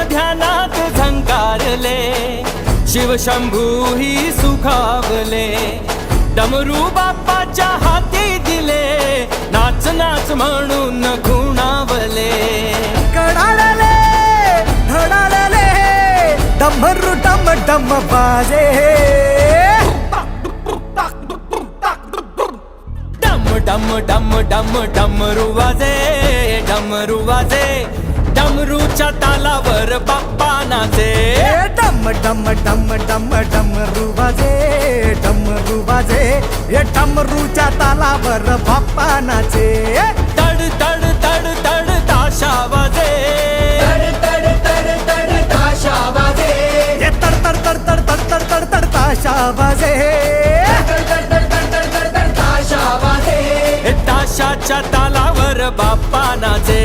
ध्यानात झंकारले, शिवशंभू ही सुखावले. डमरू बाप्पाच्या हाती दिले, नाच नाच म्हणून खुणावले. कडाळले धडाळले डमरू डम डम बाजे. डम डम डम डमरू वाजे, डमरू वाजे. डमरूच्या तालावर बाप्पा नाचे. डम डम डम डम डमरू वाजे, डमरू वाजे. हे डमरूच्या तालावर बाप्पा नाचे. तड तड तड तड ताशा वाजे, तड तड तड ताशा वाजे. हे तड तड तड तड तड तड तड तड ताशा वाजे. ताशाच्या तालावर बाप्पा नाचे.